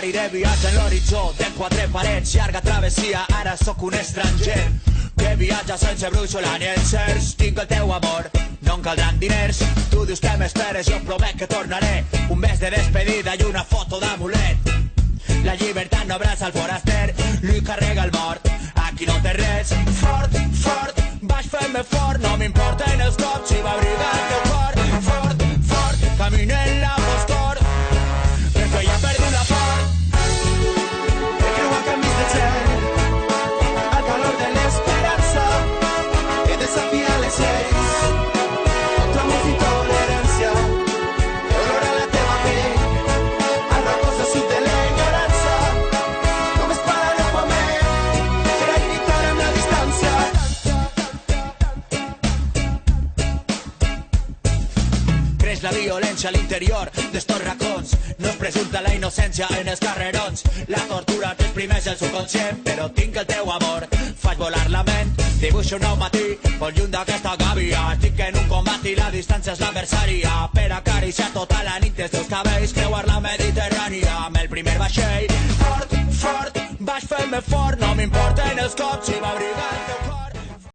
Pariré viatge en l'horitzó de quatre parets, llarga travessia, ara sóc un estranger que viatja sense brúixola ni encerts. Tinc el teu amor, no em caldran diners. Tu dius que m'esperes, jo promet que tornaré. Un mes de despedida i una foto d'amulet. La llibertat no abraça el foraster, li carrega el mort, aquí no té res. Fort, fort, vaig fer-me fort, no m'importen els cops si va abrigar el teu cor. Fort, fort, camino en la foscor, perquè ja he perdut la fort. He creuat camins de gel, al calor de l'esperança, he desafiat les lleis, contra molta intolerància. He olor a la teva pell, al reposo sud de l'ignorància. Només pararé un moment per a lluitar amb la distància. Creix la violència a l'interior d'estos racons, no es presumpta la innocència en els carrerons. La tortura t'exprimeix el subconscient, però tinc el teu amor, faig volar la ment. Dibuixo un nou matí, molt lluny d'aquesta gàbia. Estic en un combat i la distància és l'adversària. Per acariciar tota la nit els teus cabells, creuar la Mediterrània amb el primer vaixell. Fort, fort, vaig fer-me fort, no m'importen els cops si